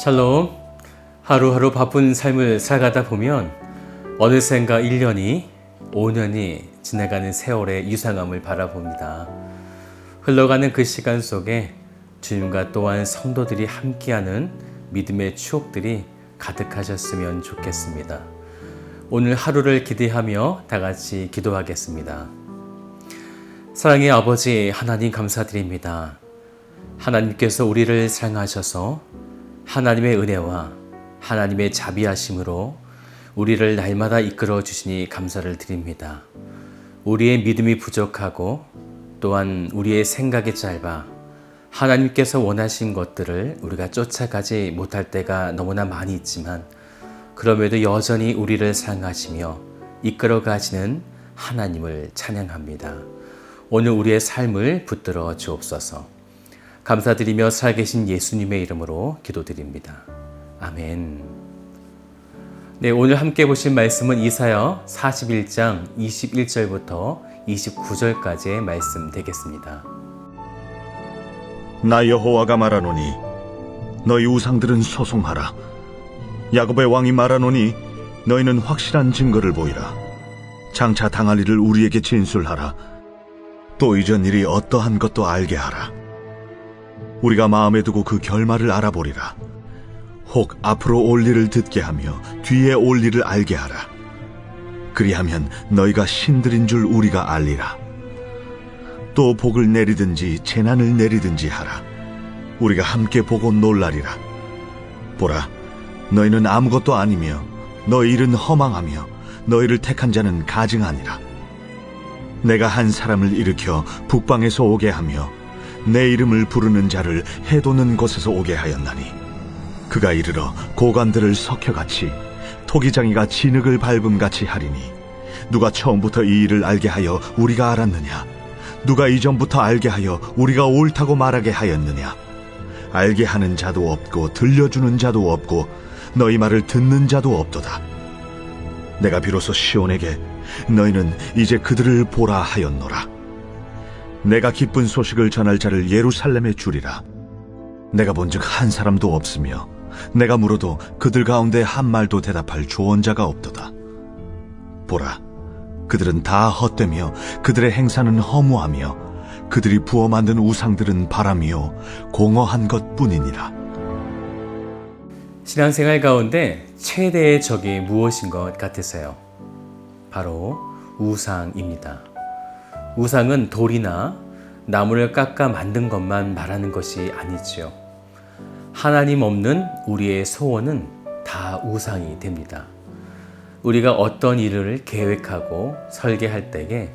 샬롬. 하루하루 바쁜 삶을 살아가다 보면 어느샌가 1년이 5년이 지나가는 세월의 유상함을 바라봅니다. 흘러가는 그 시간 속에 주님과 또한 성도들이 함께하는 믿음의 추억들이 가득하셨으면 좋겠습니다. 오늘 하루를 기대하며 다 같이 기도하겠습니다. 사랑의 아버지 하나님 감사드립니다. 하나님께서 우리를 사랑하셔서 하나님의 은혜와 하나님의 자비하심으로 우리를 날마다 이끌어 주시니 감사를 드립니다. 우리의 믿음이 부족하고 또한 우리의 생각이 짧아 하나님께서 원하신 것들을 우리가 쫓아가지 못할 때가 너무나 많이 있지만 그럼에도 여전히 우리를 사랑하시며 이끌어 가시는 하나님을 찬양합니다. 오늘 우리의 삶을 붙들어 주옵소서. 감사드리며 살아계신 예수님의 이름으로 기도드립니다. 아멘. 네, 오늘 함께 보실 말씀은 이사야 41장 21절부터 29절까지의 말씀 되겠습니다. 나 여호와가 말하노니 너희 우상들은 소송하라. 야곱의 왕이 말하노니 너희는 확실한 증거를 보이라. 장차 당할 일을 우리에게 진술하라. 또 이전 일이 어떠한 것도 알게 하라. 우리가 마음에 두고 그 결말을 알아보리라. 혹 앞으로 올 일을 듣게 하며 뒤에 올 일을 알게 하라. 그리하면 너희가 신들인 줄 우리가 알리라. 또 복을 내리든지 재난을 내리든지 하라. 우리가 함께 보고 놀라리라. 보라, 너희는 아무것도 아니며 너희 일은 허망하며 너희를 택한 자는 가증하니라. 내가 한 사람을 일으켜 북방에서 오게 하며 내 이름을 부르는 자를 해돋는 곳에서 오게 하였나니 그가 이르러 고관들을 석혀같이 토기장이가 진흙을 밟음같이 하리니 누가 처음부터 이 일을 알게 하여 우리가 알았느냐? 누가 이전부터 알게 하여 우리가 옳다고 말하게 하였느냐? 알게 하는 자도 없고 들려주는 자도 없고 너희 말을 듣는 자도 없도다. 내가 비로소 시온에게 너희는 이제 그들을 보라 하였노라. 내가 기쁜 소식을 전할 자를 예루살렘에 주리라. 내가 본즉 한 사람도 없으며 내가 물어도 그들 가운데 한 말도 대답할 조언자가 없도다. 보라, 그들은 다 헛되며 그들의 행사는 허무하며 그들이 부어 만든 우상들은 바람이요 공허한 것뿐이니라. 신앙생활 가운데 최대의 적이 무엇인 것 같으세요? 바로 우상입니다. 우상은 돌이나 나무를 깎아 만든 것만 말하는 것이 아니지요. 하나님 없는 우리의 소원은 다 우상이 됩니다. 우리가 어떤 일을 계획하고 설계할 때에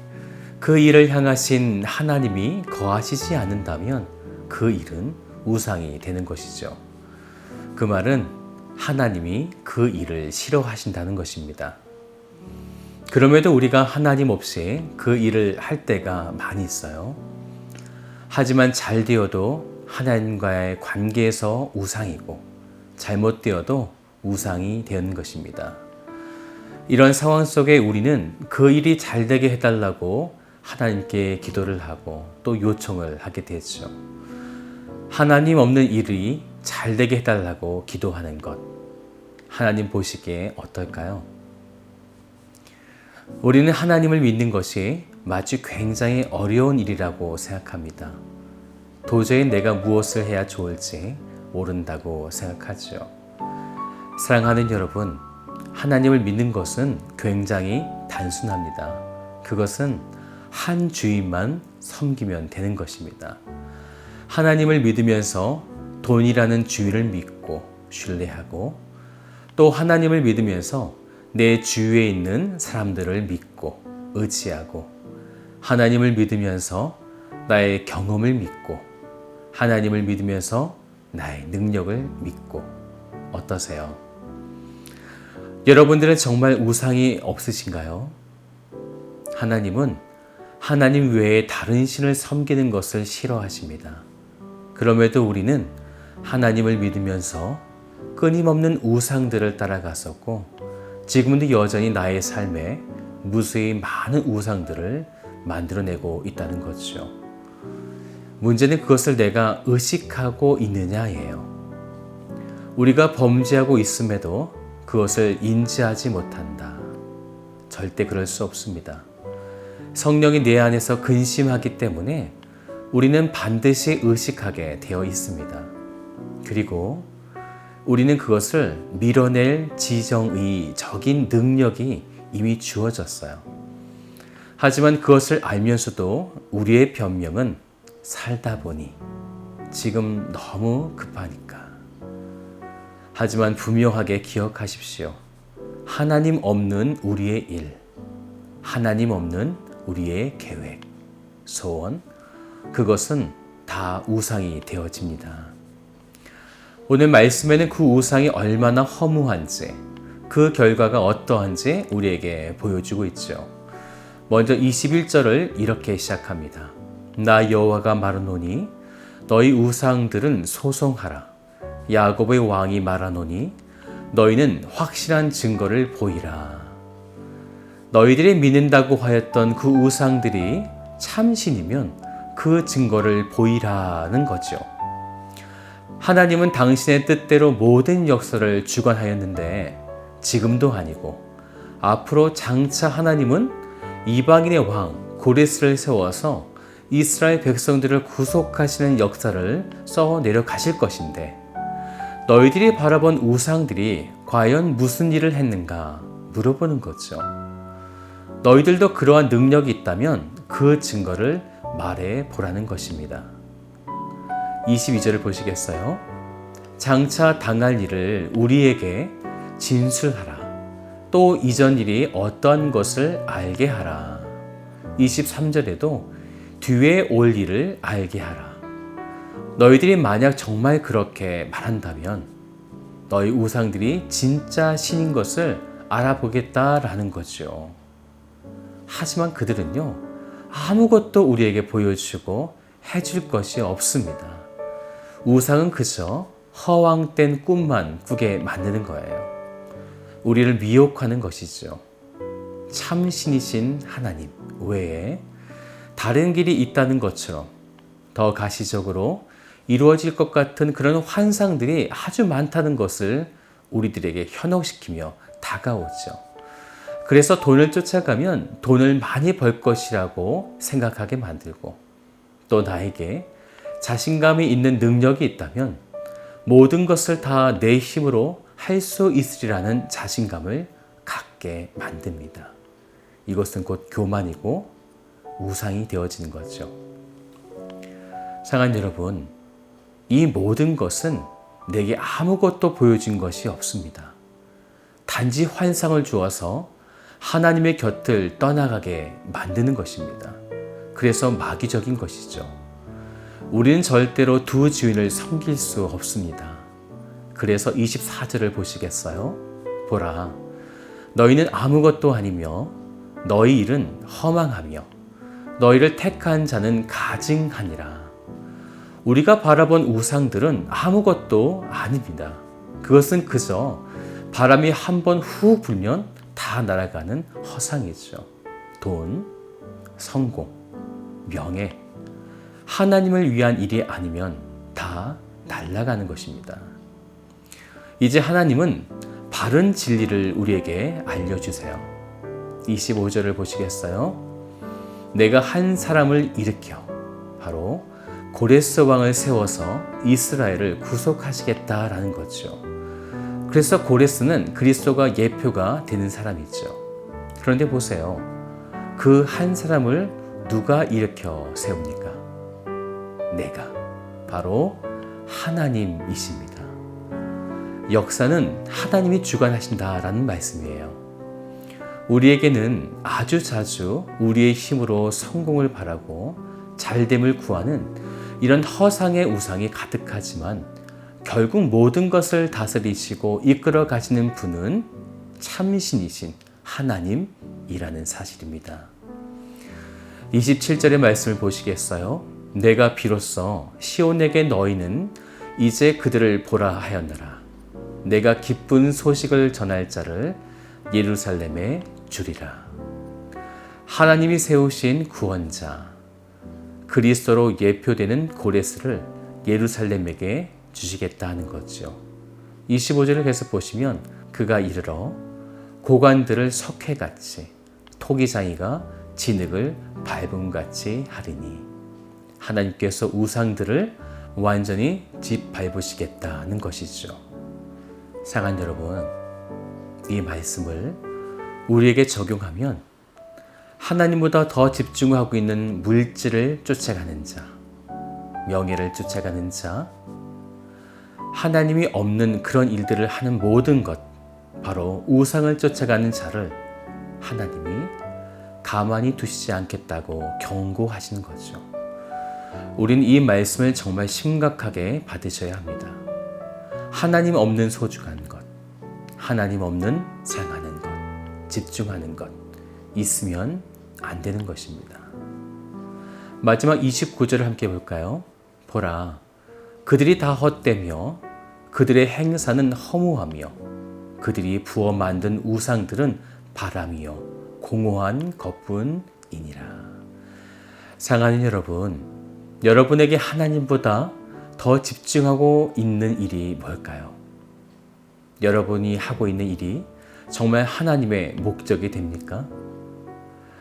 그 일을 향하신 하나님이 거하시지 않는다면 그 일은 우상이 되는 것이죠. 그 말은 하나님이 그 일을 싫어하신다는 것입니다. 그럼에도 우리가 하나님 없이 그 일을 할 때가 많이 있어요. 하지만 잘 되어도 하나님과의 관계에서 우상이고 잘못되어도 우상이 되는 것입니다. 이런 상황 속에 우리는 그 일이 잘 되게 해달라고 하나님께 기도를 하고 또 요청을 하게 되죠. 하나님 없는 일이 잘 되게 해달라고 기도하는 것, 하나님 보시기에 어떨까요? 우리는 하나님을 믿는 것이 마치 굉장히 어려운 일이라고 생각합니다. 도저히 내가 무엇을 해야 좋을지 모른다고 생각하죠. 사랑하는 여러분, 하나님을 믿는 것은 굉장히 단순합니다. 그것은 한 주인만 섬기면 되는 것입니다. 하나님을 믿으면서 돈이라는 주인을 믿고 신뢰하고 또 하나님을 믿으면서 내 주위에 있는 사람들을 믿고 의지하고 하나님을 믿으면서 나의 경험을 믿고 하나님을 믿으면서 나의 능력을 믿고 어떠세요? 여러분들은 정말 우상이 없으신가요? 하나님은 하나님 외에 다른 신을 섬기는 것을 싫어하십니다. 그럼에도 우리는 하나님을 믿으면서 끊임없는 우상들을 따라갔었고 지금도 여전히 나의 삶에 무수히 많은 우상들을 만들어내고 있다는 거죠. 문제는 그것을 내가 의식하고 있느냐예요. 우리가 범죄하고 있음에도 그것을 인지하지 못한다. 절대 그럴 수 없습니다. 성령이 내 안에서 근심하기 때문에 우리는 반드시 의식하게 되어 있습니다. 그리고 우리는 그것을 밀어낼 지정의적인 능력이 이미 주어졌어요. 하지만 그것을 알면서도 우리의 변명은 살다 보니, 지금 너무 급하니까. 하지만 분명하게 기억하십시오. 하나님 없는 우리의 일, 하나님 없는 우리의 계획, 소원, 그것은 다 우상이 되어집니다. 오늘 말씀에는 그 우상이 얼마나 허무한지, 그 결과가 어떠한지 우리에게 보여주고 있죠. 먼저 21절을 이렇게 시작합니다. 나 여호와가 말하노니 너희 우상들은 소송하라. 야곱의 왕이 말하노니 너희는 확실한 증거를 보이라. 너희들이 믿는다고 하였던 그 우상들이 참신이면 그 증거를 보이라는 거죠. 하나님은 당신의 뜻대로 모든 역사를 주관하였는데 지금도 아니고 앞으로 장차 하나님은 이방인의 왕 고레스를 세워서 이스라엘 백성들을 구속하시는 역사를 써 내려가실 것인데, 너희들이 바라본 우상들이 과연 무슨 일을 했는가 물어보는 거죠. 너희들도 그러한 능력이 있다면 그 증거를 말해 보라는 것입니다. 22절을 보시겠어요? 장차 당할 일을 우리에게 진술하라. 또 이전 일이 어떠한 것을 알게 하라. 23절에도 뒤에 올 일을 알게 하라. 너희들이 만약 정말 그렇게 말한다면 너희 우상들이 진짜 신인 것을 알아보겠다라는 거죠. 하지만 그들은요, 아무것도 우리에게 보여주고 해줄 것이 없습니다. 우상은 그저 허황된 꿈만 꾸게 만드는 거예요. 우리를 미혹하는 것이죠. 참신이신 하나님 외에 다른 길이 있다는 것처럼 더 가시적으로 이루어질 것 같은 그런 환상들이 아주 많다는 것을 우리들에게 현혹시키며 다가오죠. 그래서 돈을 쫓아가면 돈을 많이 벌 것이라고 생각하게 만들고, 또 나에게 자신감이 있는 능력이 있다면 모든 것을 다 내 힘으로 할 수 있으리라는 자신감을 갖게 만듭니다. 이것은 곧 교만이고 우상이 되어지는 거죠. 사랑하는 여러분, 이 모든 것은 내게 아무것도 보여준 것이 없습니다. 단지 환상을 주어서 하나님의 곁을 떠나가게 만드는 것입니다. 그래서 마귀적인 것이죠. 우리는 절대로 두 주인을 섬길 수 없습니다. 그래서 24절을 보시겠어요? 보라, 너희는 아무것도 아니며 너희 일은 허망하며 너희를 택한 자는 가증하니라. 우리가 바라본 우상들은 아무것도 아닙니다. 그것은 그저 바람이 한번 후 불면 다 날아가는 허상이죠. 돈, 성공, 명예, 하나님을 위한 일이 아니면 다 날아가는 것입니다. 이제 하나님은 바른 진리를 우리에게 알려주세요. 25절을 보시겠어요? 내가 한 사람을 일으켜 바로 고레스 왕을 세워서 이스라엘을 구속하시겠다라는 거죠. 그래서 고레스는 그리스도가 예표가 되는 사람이죠. 그런데 보세요. 그 한 사람을 누가 일으켜 세웁니까? 내가, 바로 하나님이십니다. 역사는 하나님이 주관하신다라는 말씀이에요. 우리에게는 아주 자주 우리의 힘으로 성공을 바라고 잘됨을 구하는 이런 허상의 우상이 가득하지만, 결국 모든 것을 다스리시고 이끌어 가시는 분은 참신이신 하나님이라는 사실입니다. 27절의 말씀을 보시겠어요? 내가 비로소 시온에게 너희는 이제 그들을 보라 하였노라. 내가 기쁜 소식을 전할 자를 예루살렘에 주리라. 하나님이 세우신 구원자, 그리스도로 예표되는 고레스를 예루살렘에게 주시겠다 하는 거죠. 25절을 계속 보시면 그가 이르러 고관들을 석회같이 토기장이가 진흙을 밟음같이 하리니 하나님께서 우상들을 완전히 짓밟으시겠다는 것이죠. 사랑하는 여러분, 이 말씀을 우리에게 적용하면 하나님보다 더 집중하고 있는 물질을 쫓아가는 자, 명예를 쫓아가는 자, 하나님이 없는 그런 일들을 하는 모든 것, 바로 우상을 쫓아가는 자를 하나님이 가만히 두시지 않겠다고 경고하시는 거죠. 우린 이 말씀을 정말 심각하게 받으셔야 합니다. 하나님 없는 소중한 것, 하나님 없는 사랑하는 것, 집중하는 것 있으면 안 되는 것입니다. 마지막 29절을 함께 볼까요? 보라, 그들이 다 헛되며 그들의 행사는 허무하며 그들이 부어 만든 우상들은 바람이요 공허한 것뿐이니라. 사랑하는 여러분, 여러분에게 하나님보다 더 집중하고 있는 일이 뭘까요? 여러분이 하고 있는 일이 정말 하나님의 목적이 됩니까?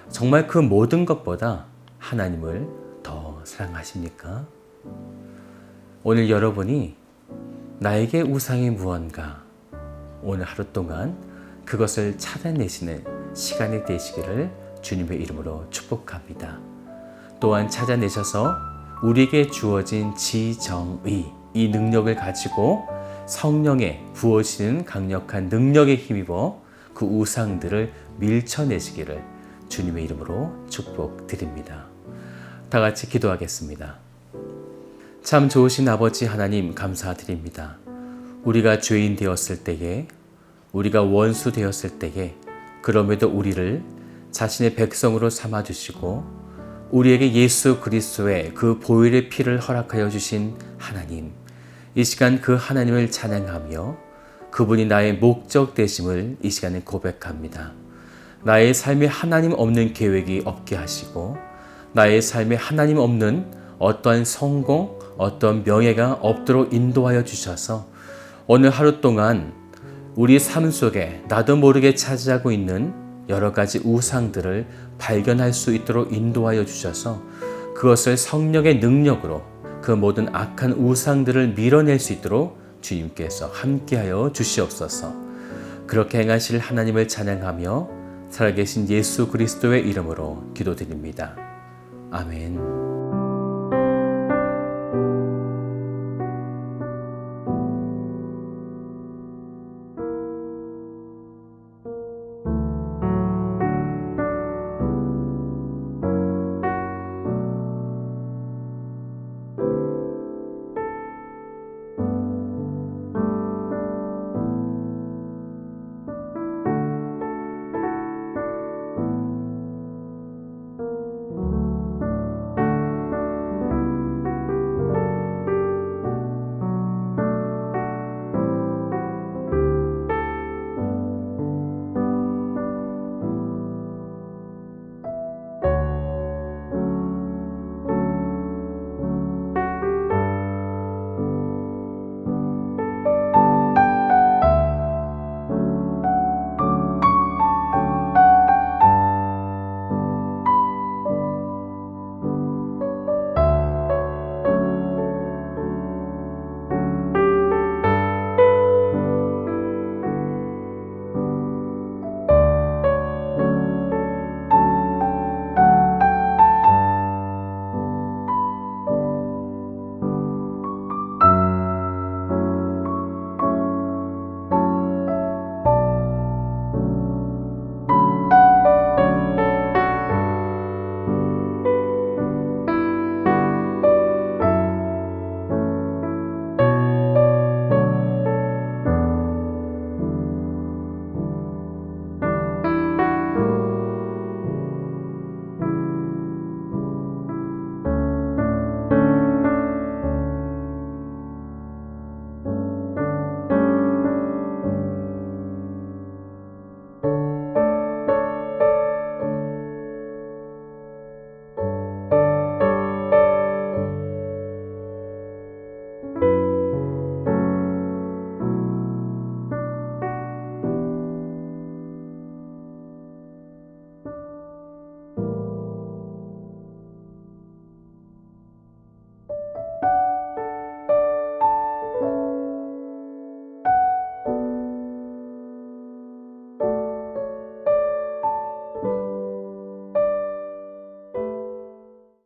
정말 그 모든 것보다 하나님을 더 사랑하십니까? 오늘 여러분이 나에게 우상이 무언가, 오늘 하루 동안 그것을 찾아내시는 시간이 되시기를 주님의 이름으로 축복합니다. 또한 찾아내셔서 우리에게 주어진 지정의, 이 능력을 가지고 성령의 부어지는 강력한 능력에 힘입어 그 우상들을 밀쳐내시기를 주님의 이름으로 축복드립니다. 다 같이 기도하겠습니다. 참 좋으신 아버지 하나님, 감사드립니다. 우리가 죄인 되었을 때에, 우리가 원수 되었을 때에 그럼에도 우리를 자신의 백성으로 삼아주시고 우리에게 예수 그리스도의 그 보혈의 피를 허락하여 주신 하나님, 이 시간 그 하나님을 찬양하며 그분이 나의 목적 되심을 이 시간에 고백합니다. 나의 삶에 하나님 없는 계획이 없게 하시고 나의 삶에 하나님 없는 어떠한 성공, 어떤 명예가 없도록 인도하여 주셔서 오늘 하루 동안 우리 삶 속에 나도 모르게 차지하고 있는 여러 가지 우상들을 발견할 수 있도록 인도하여 주셔서 그것을 성령의 능력으로 그 모든 악한 우상들을 밀어낼 수 있도록 주님께서 함께하여 주시옵소서. 그렇게 행하실 하나님을 찬양하며 살아계신 예수 그리스도의 이름으로 기도드립니다. 아멘.